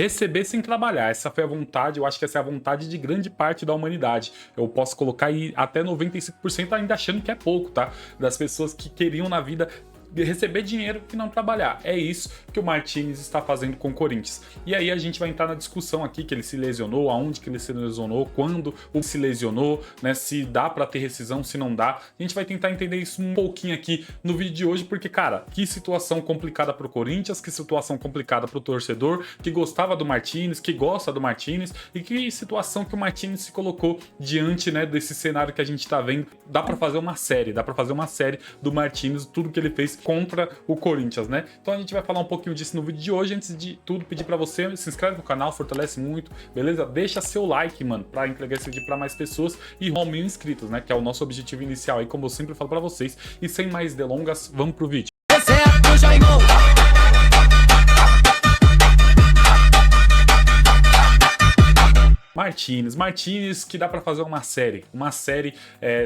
Receber sem trabalhar, essa foi a vontade, eu acho que essa é a vontade de grande parte da humanidade. Eu posso colocar aí até 95% ainda achando que é pouco, tá? Das pessoas que queriam na vida receber dinheiro e não trabalhar. É isso que o Martínez está fazendo com o Corinthians. E aí a gente vai entrar na discussão aqui que ele se lesionou, aonde que ele se lesionou, quando o se lesionou, né? Se dá para ter rescisão, se não dá. A gente vai tentar entender isso um pouquinho aqui no vídeo de hoje, porque, cara, que situação complicada pro Corinthians, que situação complicada pro torcedor, que gostava do Martínez, que gosta do Martínez, e que situação que o Martínez se colocou diante, né, desse cenário que a gente tá vendo. Dá para fazer uma série do Martínez, tudo que ele fez contra o Corinthians, né? Então a gente vai falar um pouquinho disso no vídeo de hoje. Antes de tudo, pedir pra você, se inscreve no canal, fortalece muito, beleza? Deixa seu like, mano, pra entregar esse vídeo pra mais pessoas e rumo a 1000 inscritos, né? Que é o nosso objetivo inicial aí, como eu sempre falo pra vocês. E sem mais delongas, vamos pro vídeo. Martínez, que dá pra fazer uma série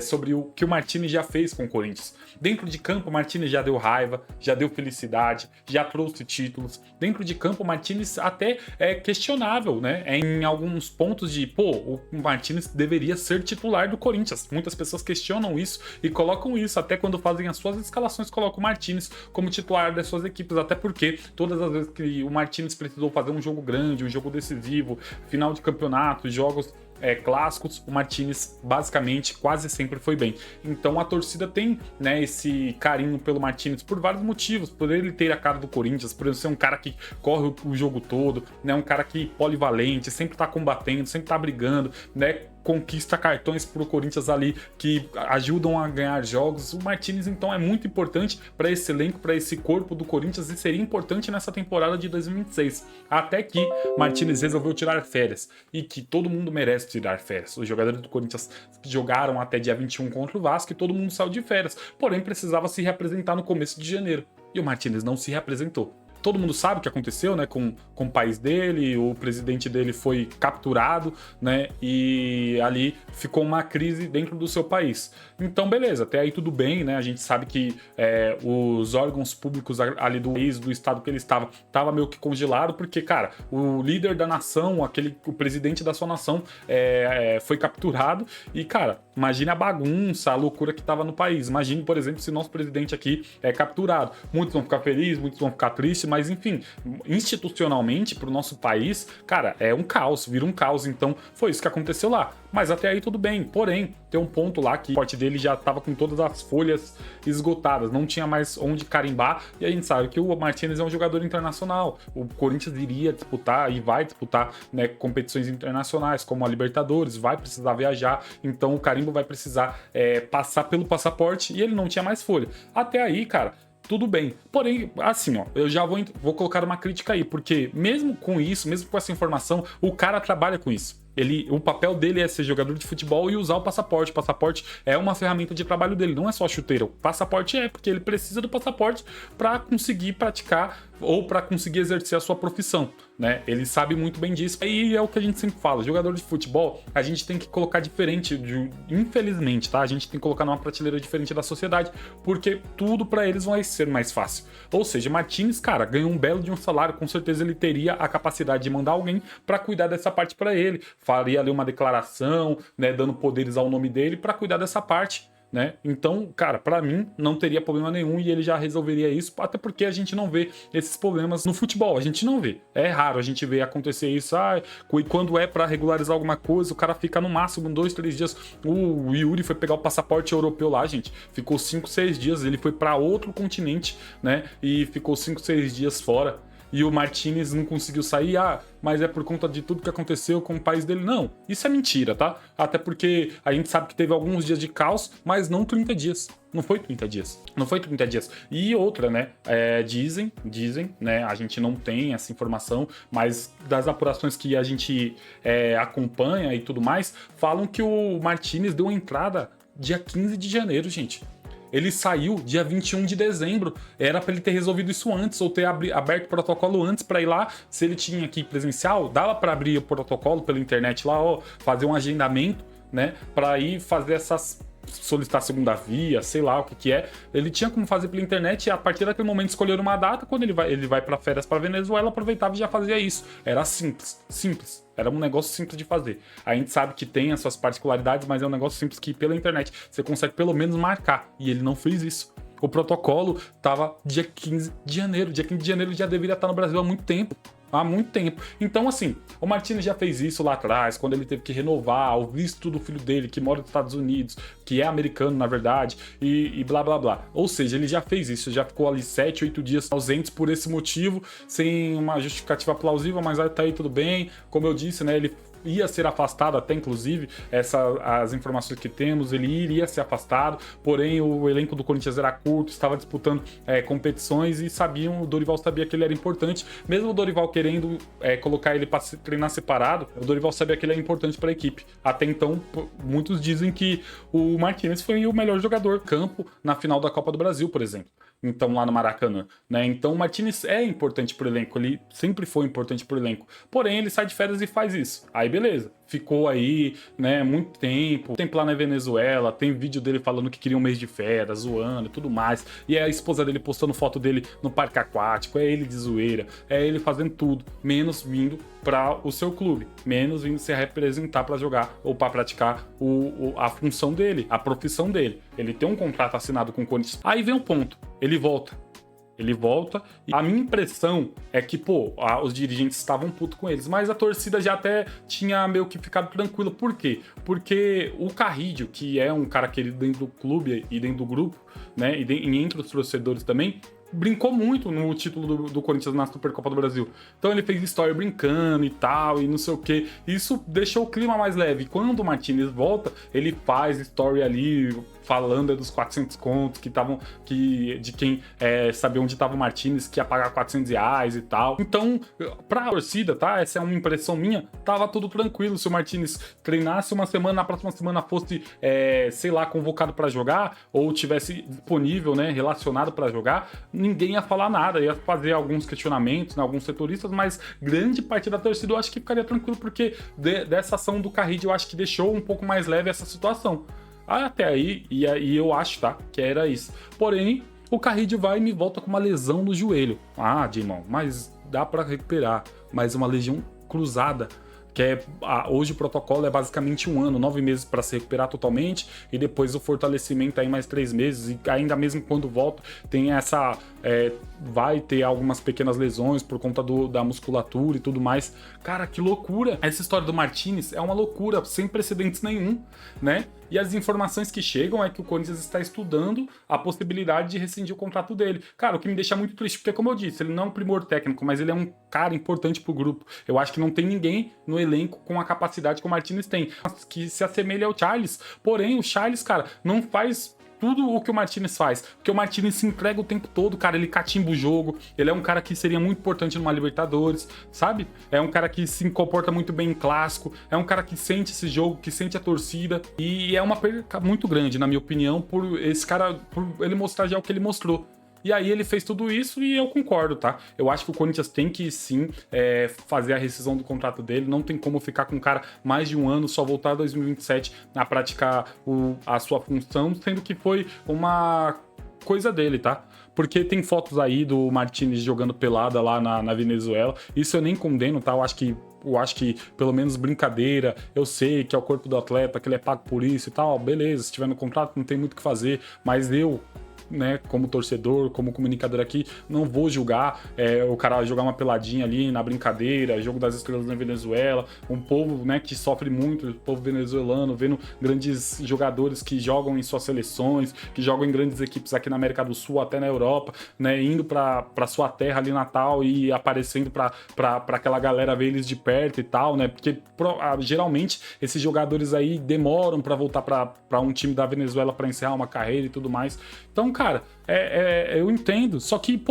sobre o que o Martínez já fez com o Corinthians. Dentro de campo, o Martínez já deu raiva, já deu felicidade, já trouxe títulos. Dentro de campo, o Martínez até é questionável, né? Em alguns pontos de, o Martínez deveria ser titular do Corinthians. Muitas pessoas questionam isso e colocam isso, até quando fazem as suas escalações, colocam o Martínez como titular das suas equipes, até porque todas as vezes que o Martínez precisou fazer um jogo grande, um jogo decisivo, final de campeonato, jogos clássicos, o Martínez basicamente quase sempre foi bem. Então a torcida tem, né, esse carinho pelo Martínez por vários motivos, por ele ter a cara do Corinthians, por ele ser um cara que corre o jogo todo, né, um cara que polivalente, sempre tá combatendo, sempre tá brigando, né, conquista cartões pro Corinthians ali que ajudam a ganhar jogos. O Martínez então é muito importante para esse elenco, para esse corpo do Corinthians, e seria importante nessa temporada de 2026. Até que Martínez resolveu tirar férias, e que todo mundo merece tirar férias. Os jogadores do Corinthians jogaram até dia 21 contra o Vasco e todo mundo saiu de férias, porém precisava se reapresentar no começo de janeiro. E o Martínez não se reapresentou. Todo mundo sabe o que aconteceu, né, com o país dele, o presidente dele foi capturado, né, e ali ficou uma crise dentro do seu país. Então, beleza, até aí tudo bem, né, a gente sabe que os órgãos públicos ali do país, do estado que ele estava meio que congelado, porque, cara, o líder da nação, o presidente da sua nação foi capturado e, cara, imagine a bagunça, a loucura que estava no país. Imagine, por exemplo, se nosso presidente aqui é capturado. Muitos vão ficar felizes, muitos vão ficar tristes, mas enfim, institucionalmente pro nosso país, cara, é um caos, vira um caos. Então foi isso que aconteceu lá. Mas até aí tudo bem, porém, tem um ponto lá que o porte dele já tava com todas as folhas esgotadas, não tinha mais onde carimbar, e a gente sabe que o Martínez é um jogador internacional. O Corinthians iria disputar e vai disputar, né, competições internacionais, como a Libertadores, vai precisar viajar, então o carimbo vai precisar passar pelo passaporte, e ele não tinha mais folha. Até aí, cara, tudo bem. Porém, assim, ó, eu já vou colocar uma crítica aí, porque mesmo com isso, mesmo com essa informação, o cara trabalha com isso. O papel dele é ser jogador de futebol e usar o passaporte. O passaporte é uma ferramenta de trabalho dele, não é só chuteira. O passaporte porque ele precisa do passaporte para conseguir praticar ou para conseguir exercer a sua profissão, né? Ele sabe muito bem disso. E é o que a gente sempre fala, jogador de futebol, a gente tem que colocar diferente, infelizmente, tá? A gente tem que colocar numa prateleira diferente da sociedade, porque tudo para eles vai ser mais fácil. Ou seja, Martínez, cara, ganhou um belo de um salário, com certeza ele teria a capacidade de mandar alguém para cuidar dessa parte para ele. Faria ali uma declaração, né, dando poderes ao nome dele para cuidar dessa parte, né? Então, cara, para mim não teria problema nenhum e ele já resolveria isso, até porque a gente não vê esses problemas no futebol, a gente não vê. É raro a gente ver acontecer isso, e quando é para regularizar alguma coisa, o cara fica no máximo 2, 3 dias. O Yuri foi pegar o passaporte europeu lá, gente, ficou 5, 6 dias, ele foi para outro continente, né, e ficou 5, 6 dias fora. E o Martínez não conseguiu sair, mas é por conta de tudo que aconteceu com o país dele. Não, isso é mentira, tá? Até porque a gente sabe que teve alguns dias de caos, mas não 30 dias. Não foi 30 dias. Não foi 30 dias. E outra, né? Dizem, né? A gente não tem essa informação, mas das apurações que a gente acompanha e tudo mais, falam que o Martínez deu entrada dia 15 de janeiro, gente. Ele saiu dia 21 de dezembro. Era para ele ter resolvido isso antes, ou ter aberto o protocolo antes para ir lá. Se ele tinha aqui presencial, dava para abrir o protocolo pela internet lá, fazer um agendamento, né, para ir fazer essas solicitar segunda via, sei lá o que que é. Ele tinha como fazer pela internet e a partir daquele momento escolher uma data, quando ele vai para férias para Venezuela, aproveitava e já fazia isso. Era simples, simples. Era um negócio simples de fazer. A gente sabe que tem as suas particularidades, mas é um negócio simples que pela internet você consegue pelo menos marcar. E ele não fez isso. O protocolo tava dia 15 de janeiro. Dia 15 de janeiro ele já deveria estar no Brasil há muito tempo. Há muito tempo. Então, assim, o Martínez já fez isso lá atrás, quando ele teve que renovar o visto do filho dele, que mora nos Estados Unidos, que é americano, na verdade, e blá, blá, blá. Ou seja, ele já fez isso, já ficou ali 7, 8 dias ausentes por esse motivo, sem uma justificativa plausível, mas aí tá aí tudo bem. Como eu disse, né, ele ia ser afastado até, inclusive, as informações que temos, ele iria ser afastado, porém o elenco do Corinthians era curto, estava disputando competições e o Dorival sabia que ele era importante, mesmo o Dorival querendo colocar ele para treinar separado, o Dorival sabia que ele era importante para a equipe. Até então, muitos dizem que o Martínez foi o melhor jogador campo na final da Copa do Brasil, por exemplo. Então, lá no Maracanã, né? Então, o Martínez é importante pro elenco, ele sempre foi importante pro elenco. Porém, ele sai de férias e faz isso. Aí, beleza. Ficou aí, né, muito tempo. Tem lá na Venezuela, tem vídeo dele falando que queria um mês de férias, zoando e tudo mais. E é a esposa dele postando foto dele no parque aquático, é ele de zoeira, é ele fazendo tudo, menos vindo para o seu clube, menos vindo se representar para jogar ou para praticar a função dele, a profissão dele. Ele tem um contrato assinado com o Corinthians. Aí vem um ponto, ele volta. Ele volta e a minha impressão é que, os dirigentes estavam putos com eles, mas a torcida já até tinha meio que ficado tranquila. Por quê? Porque o Carrídio, que é um cara querido dentro do clube e dentro do grupo, né, e entre os torcedores também, brincou muito no título do Corinthians na Supercopa do Brasil. Então ele fez história brincando e tal, e não sei o que. Isso deixou o clima mais leve. Quando o Martínez volta, ele faz story ali, falando dos 400 contos de quem sabia onde estava o Martínez, que ia pagar R$ 400 e tal. Então, pra torcida, tá? Essa é uma impressão minha, tava tudo tranquilo. Se o Martínez treinasse uma semana, na próxima semana fosse, sei lá, convocado pra jogar, ou tivesse disponível, né, relacionado pra jogar, ninguém ia falar nada, ia fazer alguns questionamentos, né, alguns setoristas, mas grande parte da torcida eu acho que ficaria tranquilo, porque dessa ação do Carrídio eu acho que deixou um pouco mais leve essa situação. Até aí, e eu acho, tá, que era isso. Porém, o Carrídio vai e me volta com uma lesão no joelho. Ah, Dimão, mas dá pra recuperar. Mas uma lesão cruzada, que hoje o protocolo é basicamente 1 ano, 9 meses para se recuperar totalmente, e depois o fortalecimento aí mais 3 meses, e ainda mesmo quando volta, tem essa... vai ter algumas pequenas lesões por conta da musculatura e tudo mais. Cara, que loucura! Essa história do Martínez é uma loucura, sem precedentes nenhum, né? E as informações que chegam é que o Corinthians está estudando a possibilidade de rescindir o contrato dele. Cara, o que me deixa muito triste, porque como eu disse, ele não é um primor técnico, mas ele é um cara importante pro grupo. Eu acho que não tem ninguém no elenco com a capacidade que o Martínez tem, que se assemelha ao Charles. Porém, o Charles, cara, não faz tudo o que o Martínez faz, porque o Martínez se entrega o tempo todo, cara, ele catimba o jogo, ele é um cara que seria muito importante numa Libertadores, sabe? É um cara que se comporta muito bem em clássico, é um cara que sente esse jogo, que sente a torcida, e é uma perca muito grande, na minha opinião, por esse cara, por ele mostrar já o que ele mostrou. E aí ele fez tudo isso e eu concordo, tá? Eu acho que o Corinthians tem que sim fazer a rescisão do contrato dele. Não tem como ficar com o cara mais de 1 ano, só voltar em 2027 a praticar a sua função, sendo que foi uma coisa dele, tá? Porque tem fotos aí do Martínez jogando pelada lá na Venezuela. Isso eu nem condeno, tá? Eu acho que, pelo menos, brincadeira. Eu sei que é o corpo do atleta, que ele é pago por isso e tal. Beleza, se tiver no contrato, não tem muito o que fazer. Mas eu, né, como torcedor, como comunicador aqui, não vou julgar o cara jogar uma peladinha ali na brincadeira, jogo das estrelas na Venezuela, um povo, né, que sofre muito, o povo venezuelano, vendo grandes jogadores que jogam em suas seleções, que jogam em grandes equipes aqui na América do Sul, até na Europa, né, indo pra sua terra ali natal e aparecendo pra aquela galera ver eles de perto e tal, né, porque geralmente esses jogadores aí demoram pra voltar pra um time da Venezuela pra encerrar uma carreira e tudo mais. Então, cara, eu entendo, só que,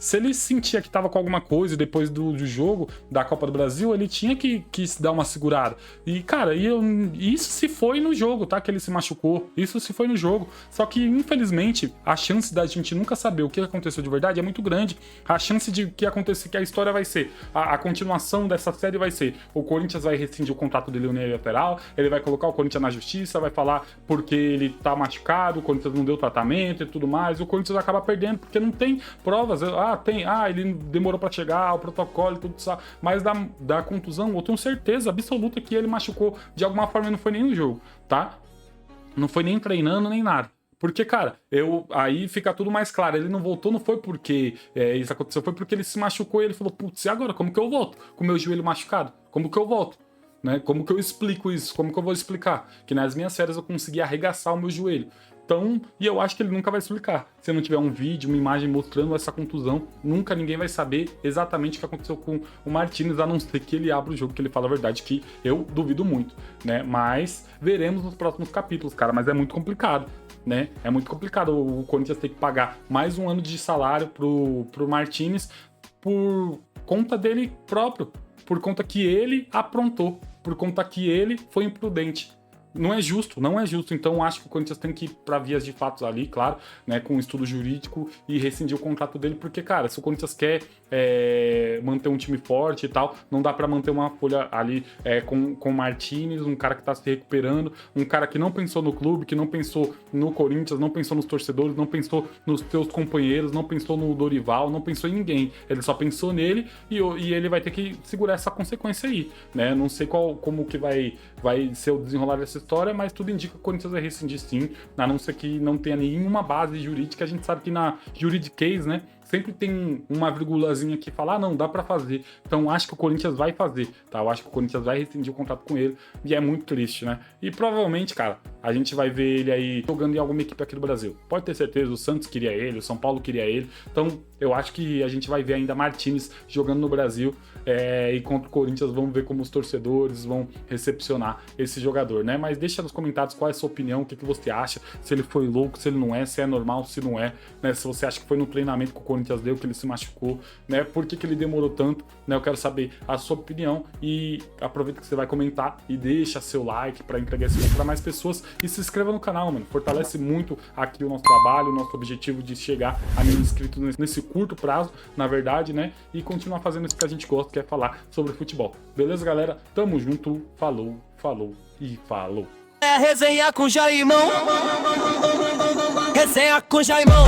se ele sentia que tava com alguma coisa depois do jogo da Copa do Brasil, ele tinha que se dar uma segurada. E, cara, isso se foi no jogo, tá? Que ele se machucou. Isso se foi no jogo. Só que, infelizmente, a chance da gente nunca saber o que aconteceu de verdade é muito grande. A chance de que aconteça, que a história vai ser, a continuação dessa série vai ser, o Corinthians vai rescindir o contrato dele unilateral, ele vai colocar o Corinthians na justiça, vai falar porque ele tá machucado, o Corinthians não deu tratamento e tudo mais, o Corinthians acaba perdendo porque não tem provas. Ele demorou pra chegar, o protocolo e tudo isso, mas da contusão, eu tenho certeza absoluta que ele machucou de alguma forma e não foi nem no jogo, tá? Não foi nem treinando, nem nada. Porque, cara, aí fica tudo mais claro. Ele não voltou, não foi porque isso aconteceu, foi porque ele se machucou e ele falou, putz, e agora? Como que eu volto com o meu joelho machucado? Como que eu volto? Né? Como que eu explico isso? Como que eu vou explicar? Que nas minhas férias eu consegui arregaçar o meu joelho. Então, e eu acho que ele nunca vai explicar. Se não tiver um vídeo, uma imagem mostrando essa contusão, nunca ninguém vai saber exatamente o que aconteceu com o Martínez, a não ser que ele abra o jogo, que ele fala a verdade, que eu duvido muito, né? Mas veremos nos próximos capítulos, cara, mas é muito complicado, né? É muito complicado o Corinthians ter que pagar mais um ano de salário pro Martínez por conta dele próprio, por conta que ele aprontou, por conta que ele foi imprudente. Não é justo, não é justo. Então acho que o Corinthians tem que ir para vias de fatos ali, claro, né, com um estudo jurídico e rescindir o contrato dele, porque, cara, se o Corinthians quer manter um time forte e tal, não dá para manter uma folha ali com o Martínez, um cara que tá se recuperando, um cara que não pensou no clube, que não pensou no Corinthians, não pensou nos torcedores, não pensou nos seus companheiros, não pensou no Dorival, não pensou em ninguém. Ele só pensou nele e ele vai ter que segurar essa consequência aí, né? Não sei como que vai ser o desenrolar dessa história, mas tudo indica que o Corinthians vai rescindir sim, a não ser que não tenha nenhuma base jurídica. A gente sabe que na juridiquês, né, sempre tem uma virgulazinha que fala, não, dá pra fazer. Então acho que o Corinthians vai fazer, tá? Eu acho que o Corinthians vai rescindir o contrato com ele e é muito triste, né? E provavelmente, cara, a gente vai ver ele aí jogando em alguma equipe aqui do Brasil. Pode ter certeza, o Santos queria ele, o São Paulo queria ele. Então eu acho que a gente vai ver ainda Martínez jogando no Brasil e contra o Corinthians. Vamos ver como os torcedores vão recepcionar esse jogador, né? Mas deixa nos comentários qual é a sua opinião, o que você acha, se ele foi louco, se ele não é, se é normal, se não é, né? Se você acha que foi no treinamento que o Corinthians deu, que ele se machucou, né? Por que ele demorou tanto, né? Eu quero saber a sua opinião e aproveita que você vai comentar e deixa seu like para entregar esse vídeo para mais pessoas e se inscreva no canal, mano. Fortalece muito aqui o nosso trabalho, o nosso objetivo de chegar a 1000 inscritos nesse curto prazo, na verdade, né? E continuar fazendo isso que a gente gosta, que é falar sobre futebol. Beleza, galera? Tamo junto. Falou, falou e falou. Resenha com Jaimão. Resenha com Jaimão.